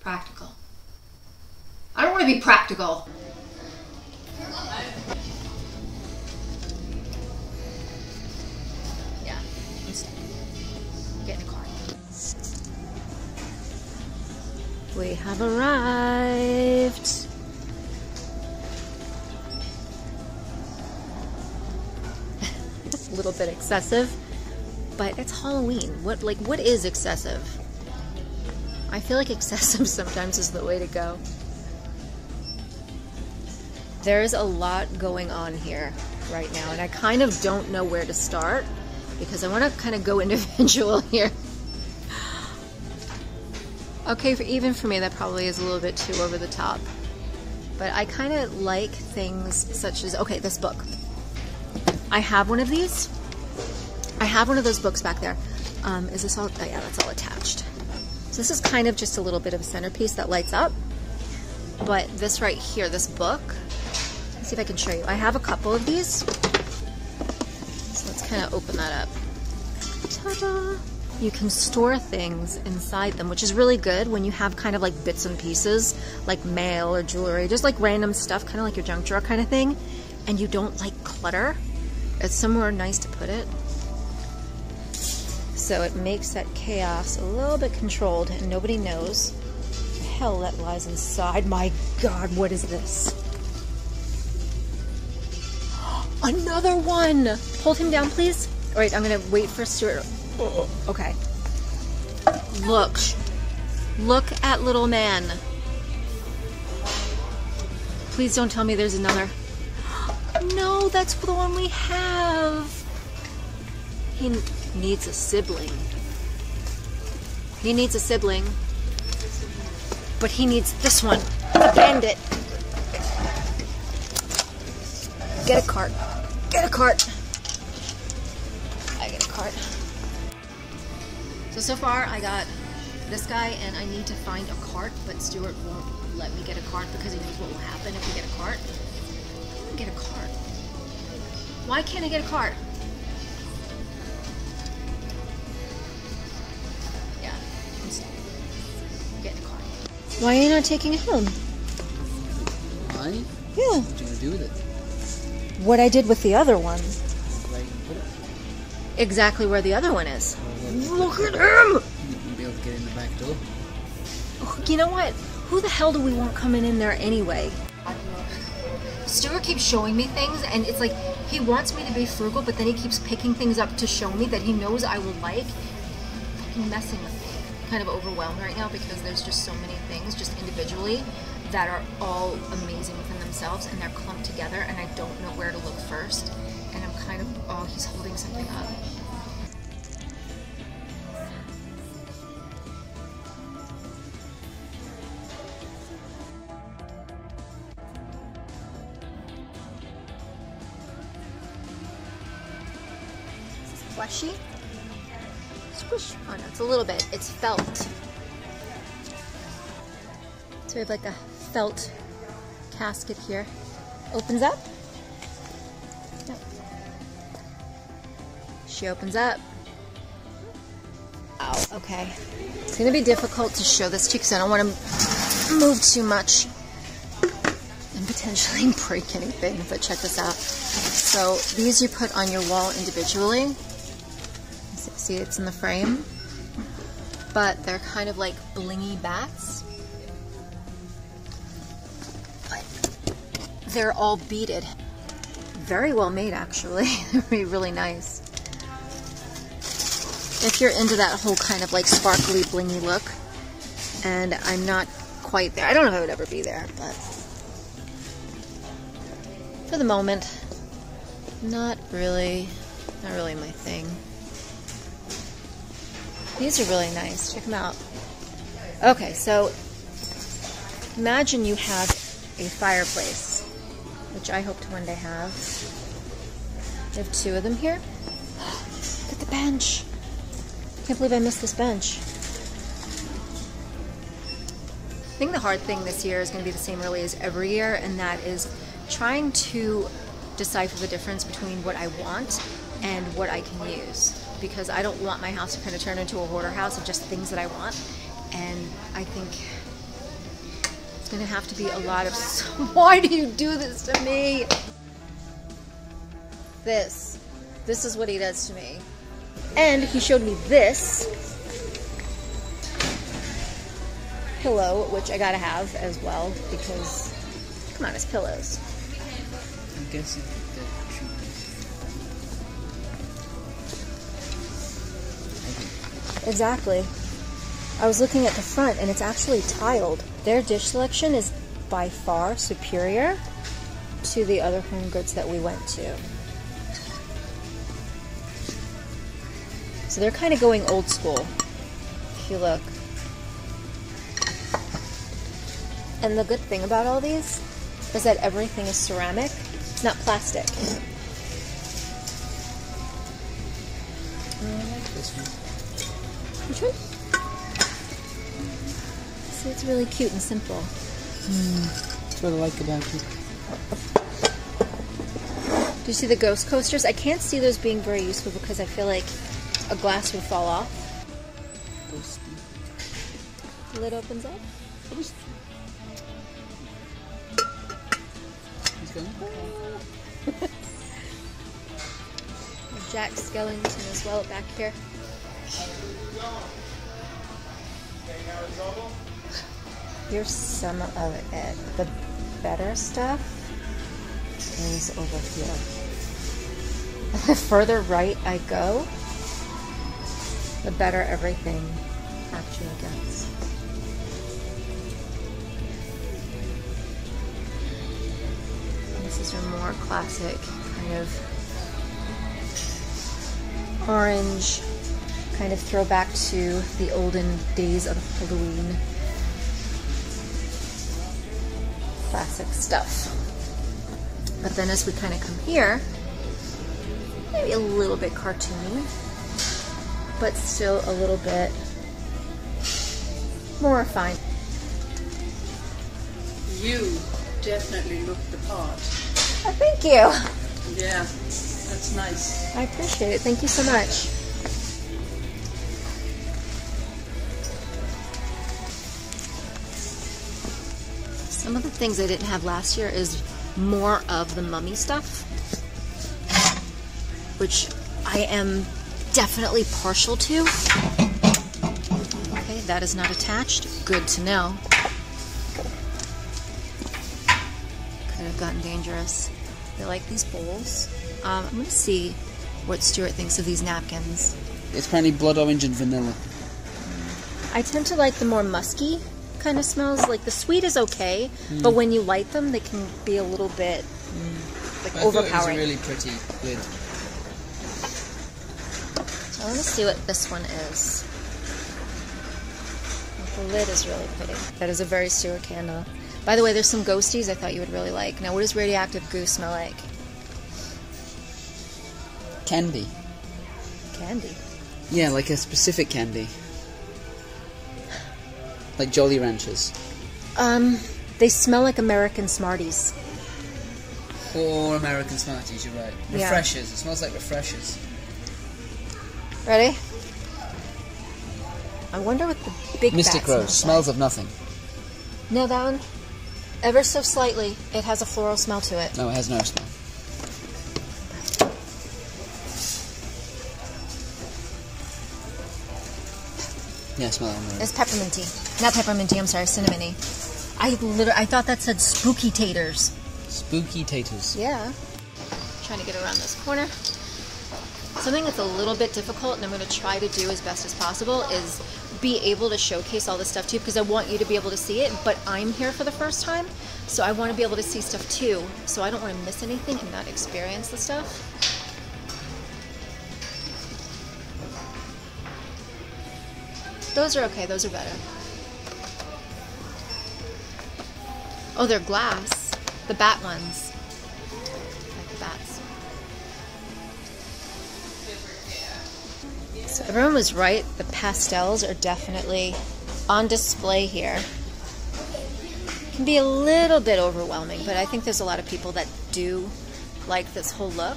Practical. I don't want to be practical. Yeah, get in the car. We have arrived. A little bit excessive, but it's Halloween. What is excessive? I feel like excessive sometimes is the way to go. There's a lot going on here right now, and I kind of don't know where to start because I want to kind of go individual here. Okay, even for me, that probably is a little bit too over the top. But I kind of like things such as, okay, this book. I have one of these. I have one of those books back there. Is this all? Oh yeah, that's all attached. So this is kind of just a little bit of a centerpiece that lights up. But this right here, this book, let's see if I can show you. I have a couple of these. So let's kind of open that up. Ta-da! You can store things inside them, which is really good when you have kind of like bits and pieces, like mail or jewelry, just like random stuff, kind of like your junk drawer kind of thing, and you don't like clutter. It's somewhere nice to put it. So it makes that chaos a little bit controlled and nobody knows the hell that lies inside. My God, what is this? Another one! Hold him down, please. All right, I'm gonna wait for Stuart. Oh, okay. Look. Look at little man. Please don't tell me there's another. No, that's the one we have. He needs a sibling. He needs a sibling. But he needs this one. The bandit. Get a cart. Get a cart. I get a cart. So far I got this guy and I need to find a cart, but Stuart won't let me get a cart because he knows what will happen if we get a cart. I want to get a cart. Why can't I get a cart? Yeah, I'm getting a cart. Why are you not taking it home? Why? Yeah. What are you going to do with it? What I did with the other one. Where you put it? Exactly where the other one is. Look at him! You wouldn't be able to get in the back door. Oh, you know what? Who the hell do we want coming in there anyway? Stuart keeps showing me things, and it's like he wants me to be frugal, but then he keeps picking things up to show me that he knows I will like. Fucking messing with me. I'm kind of overwhelmed right now because there's just so many things, just individually, that are all amazing within themselves, and they're clumped together, and I don't know where to look first. And I'm kind of, oh, he's holding something up. Fleshy? Squish. Oh no, it's a little bit. It's felt. So we have like a felt casket here. Opens up. Yep. She opens up. Ow, okay. It's gonna be difficult to show this to you because I don't want to move too much and potentially break anything, but check this out. So these you put on your wall individually. See, it's in the frame, but they're kind of like blingy bats. But they're all beaded. Very well made, actually. They're really nice. If you're into that whole kind of like sparkly, blingy look, and I'm not quite there. I don't know if I would ever be there, but for the moment, not really my thing. These are really nice. Check them out. Okay, so imagine you have a fireplace, which I hope to one day have. I have two of them here. Look at the bench. I can't believe I missed this bench. I think the hard thing this year is going to be the same really as every year, and that is trying to decipher the difference between what I want and what I can use. Because I don't want my house to kind of turn into a hoarder house of just things that I want. And I think gonna have to be a lot of... Why do you do this to me? This is what he does to me. And he showed me this pillow, which I gotta have as well, because, come on, it's pillows. I'm guessing that Exactly. I was looking at the front and it's actually tiled. Their dish selection is by far superior to the other Home Goods that we went to. So they're kind of going old school, if you look. And the good thing about all these is that everything is ceramic, it's not plastic. I like this one. Which one? See, it's really cute and simple. That's what I like about it. Do you see the ghost coasters? I can't see those being very useful because I feel like a glass would fall off. The lid opens up. He's going. Jack Skellington as well back here. Here's some of it. The better stuff is over here. The further right I go, the better everything actually gets. This is your more classic kind of orange, kind of throwback to the olden days of Halloween. Classic stuff. But then as we kind of come here, maybe a little bit cartoony, but still a little bit more refined. You definitely look the part. Oh, thank you. Yeah, that's nice. I appreciate it. Thank you so much. Some of the things I didn't have last year is more of the mummy stuff, which I am definitely partial to. Okay, that is not attached. Good to know. Could have gotten dangerous. I like these bowls. I'm going to see what Stuart thinks of these napkins. It's apparently blood orange and vanilla. I tend to like the more musky kind of smells. Like the sweet is okay, but when you light them, they can be a little bit like overpowering. It was a really pretty lid. So I want to see what this one is. The lid is really pretty. That is a very Stuart candle. By the way, there's some ghosties I thought you would really like. Now, what does radioactive goo smell like? Candy. Candy. Yeah, like a specific candy. Like Jolly Ranchers. They smell like American Smarties. Or American Smarties, you're right. Yeah. Refreshers. It smells like refreshers. Ready? I wonder what the big Mystic bat Rose. Smells like. of nothing. No, that one, ever so slightly, it has a floral smell to it. No, it has no smell. Yeah, smell that one. It's pepperminty. Not pepperminty, I'm sorry, cinnamony. I thought that said spooky taters. Spooky taters. Yeah. Trying to get around this corner. Something that's a little bit difficult, and I'm going to try to do as best as possible, is be able to showcase all this stuff to you, because I want you to be able to see it, but I'm here for the first time, so I want to be able to see stuff too, so I don't want to miss anything and not experience the stuff. Those are okay, those are better. Oh, they're glass. The bat ones. Like the bats. So everyone was right. The pastels are definitely on display here. It can be a little bit overwhelming, but I think there's a lot of people that do like this whole look.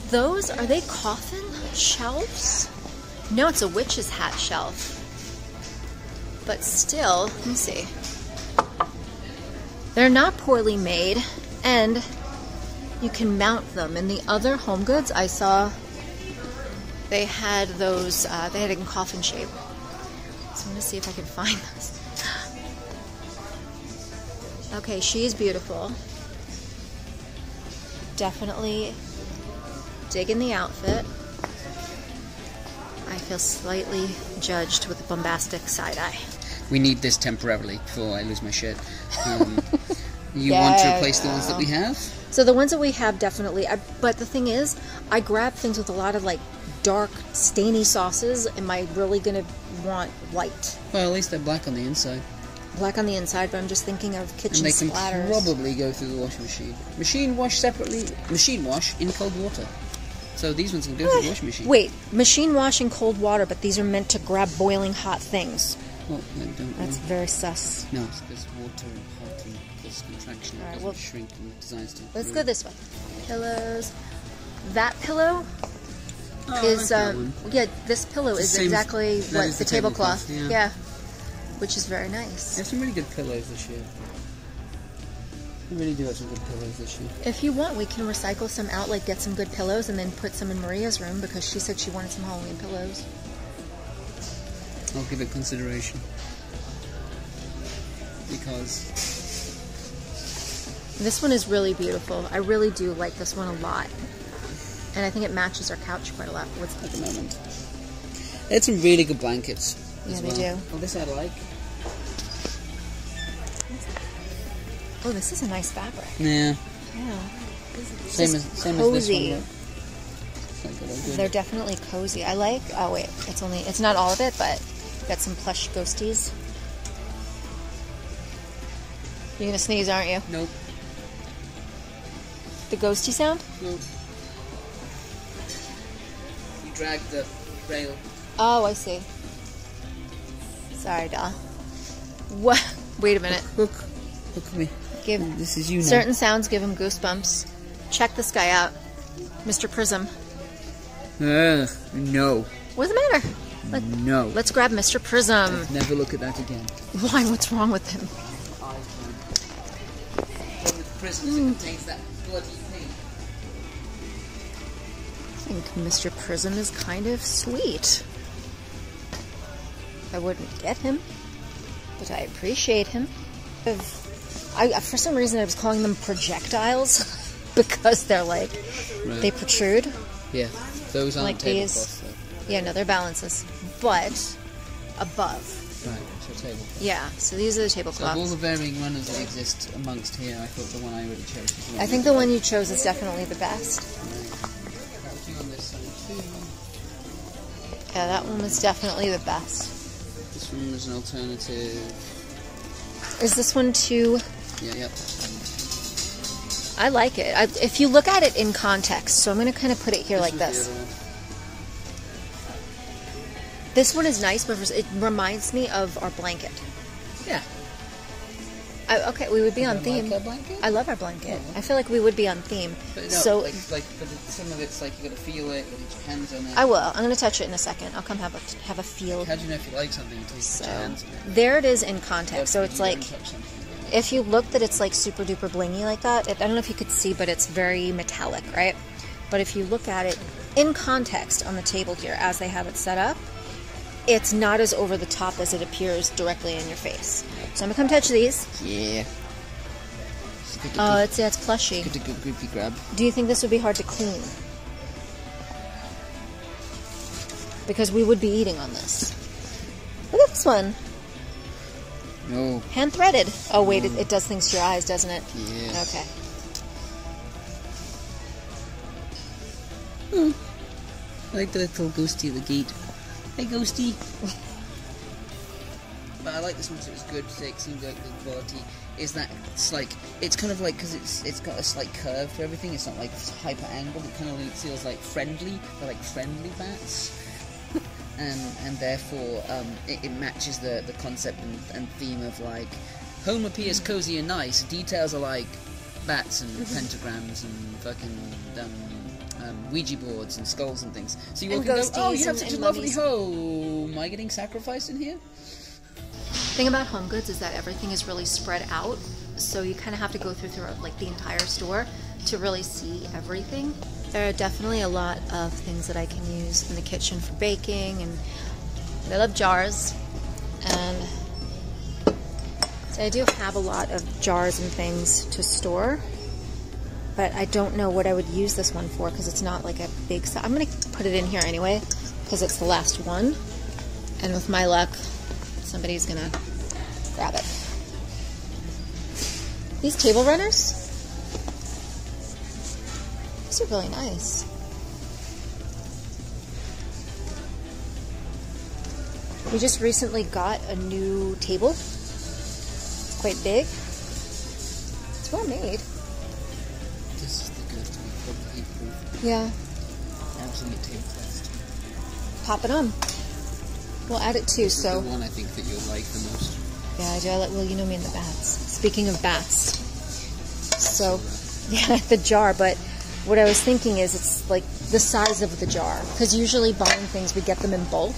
Those, are they coffin shelves? No, it's a witch's hat shelf. But still, let me see. They're not poorly made, and you can mount them. In the other Home Goods I saw, they had those, they had it in coffin shape. So I'm going to see if I can find those. Okay, she's beautiful. Definitely digging the outfit. I feel slightly judged with a bombastic side eye. We need this temporarily before I lose my shit. You want to replace the ones that we have? So the ones that we have, definitely. But the thing is, I grab things with a lot of like dark, stainy sauces. Am I really going to want white? Well, at least they're black on the inside. Black on the inside, but I'm just thinking of kitchen And they can splatters. probably go through the washing machine. Machine wash separately. Machine wash in cold water. So these ones can go through the washing machine. Wait, machine wash in cold water, but these are meant to grab boiling hot things. Well, I don't That's know. very sus. No, it's because water and hot and there's contraction. Alright, It doesn't well, shrink and designs to. Let's ruin. go this way. Pillows. That pillow Oh, I is, like that one. yeah, this pillow It's the is same- exactly that what is the the tablecloth. tablecloth, Yeah. Which is very nice. There's some really good pillows this year. We really do have some good pillows this year. If you want, we can recycle some out, like get some good pillows and then put some in Maria's room because she said she wanted some Halloween pillows. I'll give it consideration. Because This one is really beautiful. I really do like this one a lot. And I think it matches our couch quite a lot at the moment. they had some really good blankets. Yeah, as they well. do. Oh, this I like. Oh, this is a nice fabric. Yeah. Yeah. Same as cozy. this one. Yeah. It's like good. They're definitely cozy. I like, oh wait, it's not all of it, but got some plush ghosties. You're gonna sneeze, aren't you? Nope. The ghosty sound? Nope. You drag the rail. Oh, I see. Sorry, doll. What? Wait a minute. Look at me. Give This is you now. certain sounds give him goosebumps. Check this guy out, Mr. Prism. No. What's the matter? No. Let's grab Mr. Prism. Never look at that again. Why? What's wrong with him? With prisms, it contains that bloody thing. I think Mr. Prism is kind of sweet. I wouldn't get him, but I appreciate him. For some reason, I was calling them projectiles because they're like, they protrude. Yeah, those aren't Like these. tablecloths, Yeah, no, they're balances, but above. though. Right, so tablecloth. Yeah, so these are the So of all tablecloths. the varying runners that exist amongst here, I thought the one I already chose was the one I think the one you chose is definitely the best. That was you on this side too. Yeah, that one was definitely the best. This one was an alternative. Is this one too? Yeah, yep. I like it. If you look at it in context, so I'm going to kind of put it here like was the this. other one. This one is nice, but it reminds me of our blanket. Yeah. Okay, we would be on You theme. like our blanket? I love our blanket. I feel like we would be on theme. But no, So but some of it's like you gotta feel it, you gotta put your hands on it. I will. I'm going to touch it in a second. I'll come have a feel. How do you know if you like something until you put your hands on it? There it is in context. So it's You like, don't touch something. if you look that it's like super duper blingy like that, I don't know if you could see, but it's very metallic, right? But if you look at it in context on the table here as they have it set up, it's not as over the top as it appears directly in your face. So I'm gonna come touch these. Yeah. It's Oh, it's plushy. a good groupie grab. Do you think this would be hard to clean? Because we would be eating on this. Look at this one. No. Hand threaded. Oh wait, it does things to your eyes, doesn't it? Yeah. Okay. I like the little ghosty at the gate. Hey, ghosty. But I like this one too. It's good. It seems like good quality. Is that it's kind of like, because it's got a slight curve to everything. It's not like hyper angled. It kind of feels like friendly. They're like friendly bats. And therefore it matches the concept and theme of like home appears cozy and nice. Details are like bats and pentagrams and fucking Ouija boards and skulls and things. So you And walk in and go, oh, you ghosties have and- such a and lovely mummies. home. Am I getting sacrificed in here? Thing about Home Goods is that everything is really spread out. so you kind of have to go through like the entire store to really see everything. There are definitely a lot of things that I can use in the kitchen for baking, and I love jars, and so I do have a lot of jars and things to store, but I don't know what I would use this one for because it's not like a big size. I'm going to put it in here anyway because it's the last one, and with my luck somebody's going to grab it. These table runners, these are really nice. We just recently got a new table. It's quite big. It's well made. This is the good to be probably heat-proof. Yeah. Absolute tablecloths. Pop it on. We'll add it too, This is so. the one I think that you'll like the most. Yeah, I do. Well, you know me and the bats. Speaking of bats. So, yeah, the jar, but what I was thinking is it's like the size of the jar. Because usually buying things, we get them in bulk.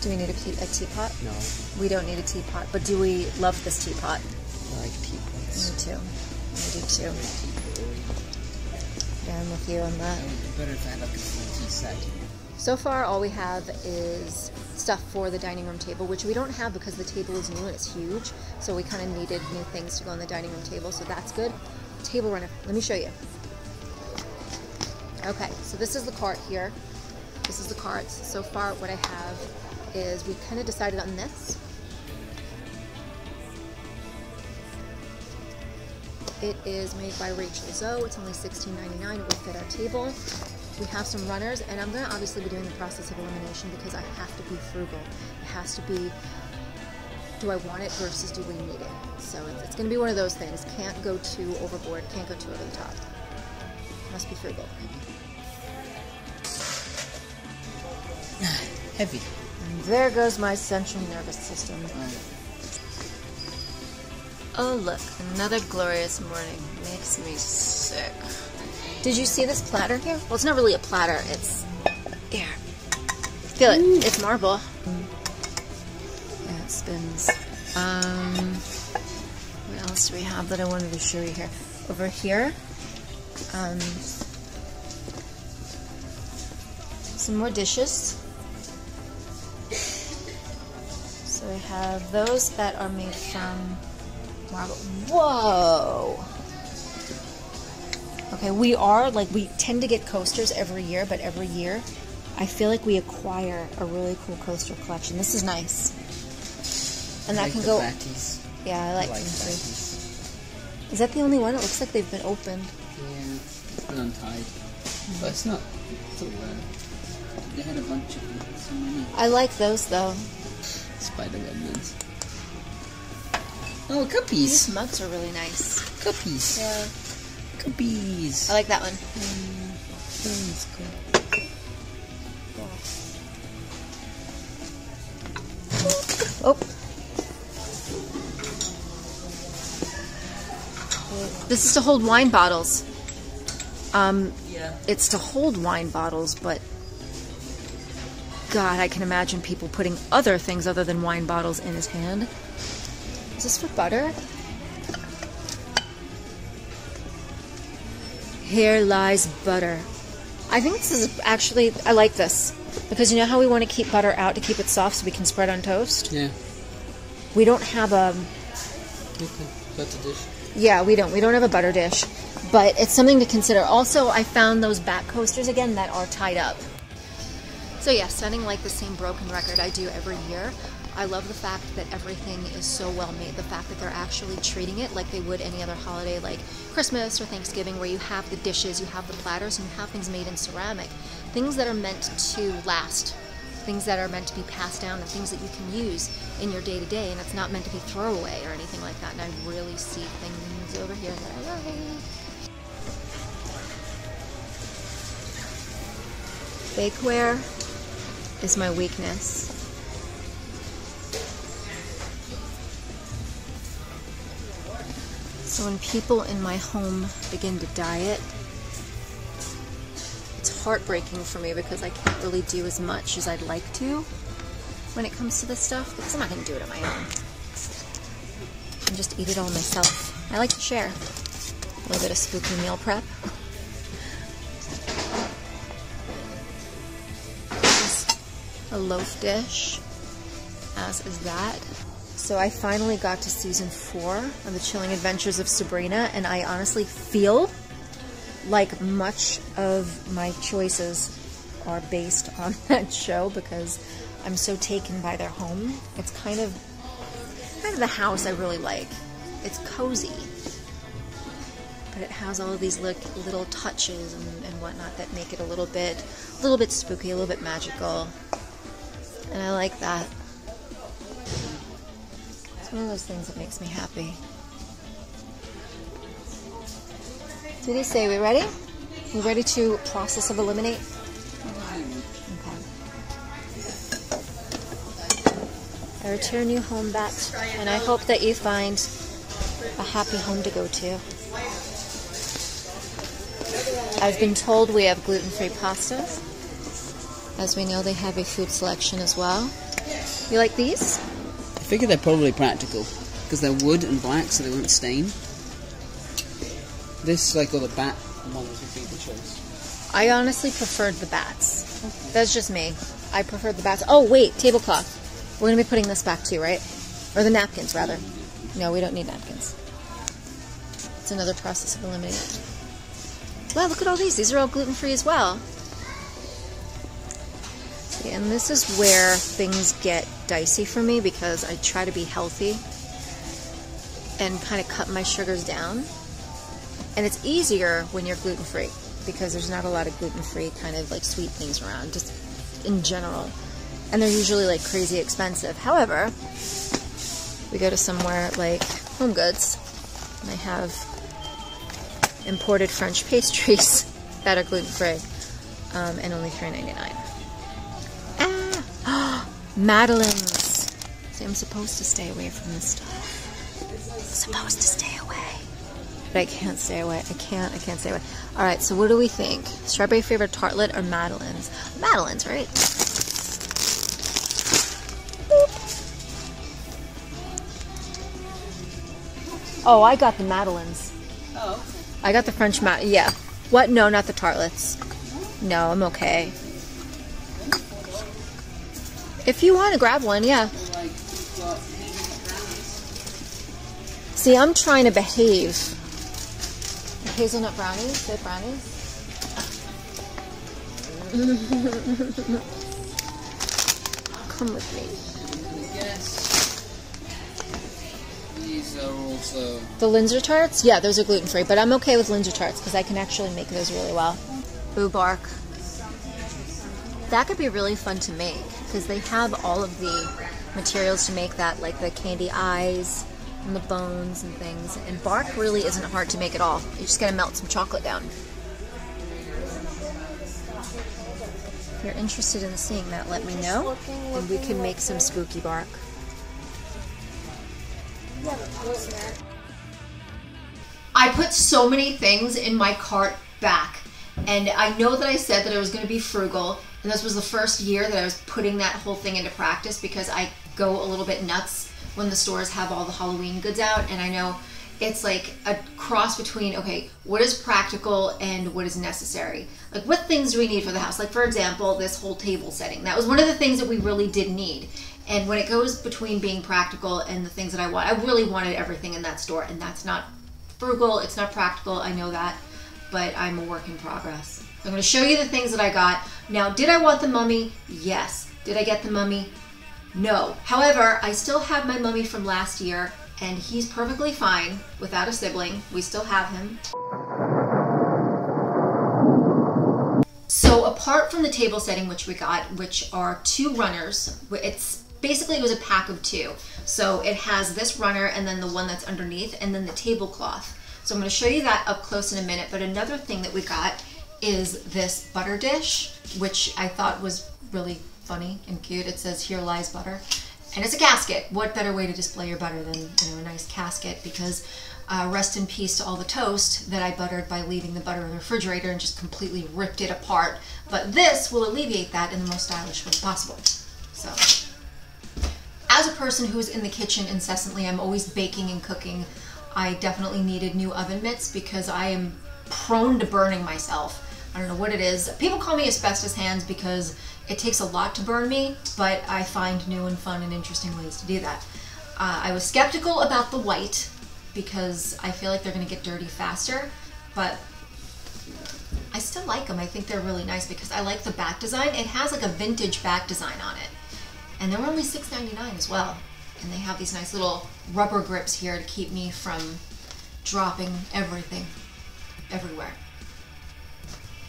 Do we need a teapot? No. We don't need a teapot, but do we love this teapot? I like teapots. Me too. I do too. Yeah, I'm with you on that. Better if I had like a full tea set. So far, all we have is stuff for the dining room table, which we don't have because the table is new and it's huge. So we kind of needed new things to go on the dining room table, so that's good. Table runner. Let me show you. Okay, so this is the cart here. This is the carts. So far, what I have is we kind of decided on this. It is made by Rachel Zoe. It's only $16.99. It will fit our table. We have some runners, and I'm going to obviously be doing the process of elimination because I have to be frugal. It has to be, do I want it versus do we need it? So it's going to be one of those things. Can't go too overboard, can't go too over the top. Must be frugal. Heavy. And there goes my central nervous system. Oh look, another glorious morning. Makes me sick. Did you see this platter here? Well, it's not really a platter, it's... Here. Feel it. Ooh. It's marble. Yeah, it spins. What else do we have that I wanted to show you here? Over here, some more dishes. So we have those that are made from marble. Whoa! Okay, we tend to get coasters every year, but every year I feel like we acquire a really cool coaster collection. This is nice. And that can go... Batties. Yeah, I like them too. Is that the only one? It looks like they've been opened. Yeah, it's been untied. But it's not... It's all right. They had a bunch of them. So many. I like those though. Spider remnants. Oh, cuppies! These mugs are really nice. Cuppies! Yeah. Cuppies! I like that one. That's cool. Oh. This is to hold wine bottles. Yeah. It's to hold wine bottles, but God, I can imagine people putting other things other than wine bottles in his hand. Is this for butter? Here lies butter. I think this is actually, I like this. Because you know how we want to keep butter out to keep it soft so we can spread on toast? Yeah. We don't have a... Okay. Butter dish. Yeah, we don't. We don't have a butter dish. But it's something to consider. Also, I found those back coasters again that are tied up. So yeah, sounding like the same broken record I do every year. I love the fact that everything is so well made. The fact that they're actually treating it like they would any other holiday, like Christmas or Thanksgiving, where you have the dishes, you have the platters, and you have things made in ceramic. Things that are meant to last. Things that are meant to be passed down, and things that you can use in your day-to-day, and it's not meant to be throwaway or anything like that. And I really see things over here that I like. Bakeware is my weakness. So when people in my home begin to diet, it's heartbreaking for me because I can't really do as much as I'd like to when it comes to this stuff, because I'm not going to do it on my own. and just eat it all myself. I like to share. A little bit of spooky meal prep. This is a loaf dish, as is that. So I finally got to season 4 of The Chilling Adventures of Sabrina, and I honestly feel like much of my choices are based on that show because I'm so taken by their home. It's kind of the house I really like. It's cozy, but it has all of these little touches and whatnot that make it a little bit spooky, a little bit magical, and I like that. It's one of those things that makes me happy. Did he say we ready? We ready to process of eliminate? I return you home back, and I hope that you find a happy home to go to. I've been told we have gluten-free pastas. As we know, they have a food selection as well. You like these? I figure they're probably practical because they're wood and black, so they won't stain. This, like, or the bat ones would be the choice. I honestly preferred the bats. Okay. That's just me. I preferred the bats. Oh, wait, tablecloth. We're going to be putting this back too, right? Or the napkins, rather. No, we don't need napkins. It's another process of eliminating. Wow, look at all these. These are all gluten-free as well. And this is where things get dicey for me because I try to be healthy and kind of cut my sugars down. And it's easier when you're gluten-free because there's not a lot of gluten-free kind of like sweet things around, just in general. And they're usually like crazy expensive. However, we go to somewhere like Home Goods and they have imported French pastries that are gluten-free and only $3.99. Ah! Madeleines! See, I'm supposed to stay away from this stuff. I'm supposed to stay away. But I can't stay away. I can't stay away. Alright, so what do we think? Strawberry flavored tartlet or Madeleines? Madeleines, right? Oh, I got the Madeleines. Oh, okay. I got the French yeah. What? No, not the tartlets. No, I'm okay. If you want to grab one, yeah. See, I'm trying to behave. Hazelnut brownies? Good brownies? Come with me. Yes. These are also... The Linzer tarts? Yeah, those are gluten-free, but I'm okay with Linzer tarts because I can actually make those really well. Boo bark. That could be really fun to make because they have all of the materials to make that, like the candy eyes and the bones and things. And bark really isn't hard to make at all. You just gotta melt some chocolate down. If you're interested in seeing that, let me know, and we can make some spooky bark. I put so many things in my cart back, and I know that I said that I was going to be frugal, and this was the first year that I was putting that whole thing into practice because I go a little bit nuts when the stores have all the Halloween goods out, and I know it's like a cross between, okay, what is practical and what is necessary? Like, what things do we need for the house? Like, for example, this whole table setting. That was one of the things that we really did need. And when it goes between being practical and the things that I want, I really wanted everything in that store, and that's not frugal, it's not practical, I know that, but I'm a work in progress. I'm going to show you the things that I got. Now, did I want the mummy? Yes. Did I get the mummy? No. However, I still have my mummy from last year, and he's perfectly fine without a sibling. We still have him. So apart from the table setting which we got, which are 2 runners, it was a pack of 2. So it has this runner and then the one that's underneath and then the tablecloth. So I'm going to show you that up close in a minute. But another thing that we got is this butter dish, which I thought was really funny and cute. It says, "Here lies butter." And it's a casket. What better way to display your butter than, a nice casket? Because rest in peace to all the toast that I buttered by leaving the butter in the refrigerator and just completely ripped it apart. But this will alleviate that in the most stylish way possible. So, As a person who's in the kitchen incessantly, I'm always baking and cooking, I definitely needed new oven mitts because I am prone to burning myself. I don't know what it is. People call me asbestos hands because it takes a lot to burn me, but I find new and fun and interesting ways to do that. I was skeptical about the white because I feel like they're going to get dirty faster, but I still like them. I think they're really nice because I like the back design. It has like a vintage back design on it. And they're only $6.99 as well. And they have these nice little rubber grips here to keep me from dropping everything everywhere.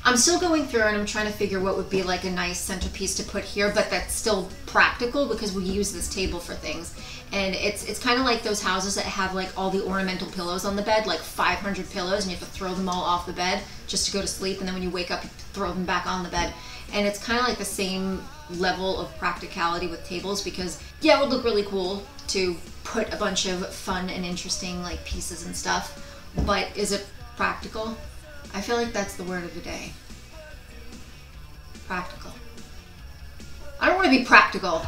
I'm still going through and I'm trying to figure what would be like a nice centerpiece to put here, but that's still practical because we use this table for things. And it's kind of like those houses that have like all the ornamental pillows on the bed, like 500 pillows, and you have to throw them all off the bed just to go to sleep, and then when you wake up, you throw them back on the bed. And it's kind of like the same level of practicality with tables because, yeah, it would look really cool to put a bunch of fun and interesting like pieces and stuff, but is it practical? I feel like that's the word of the day. Practical. I don't want to be practical.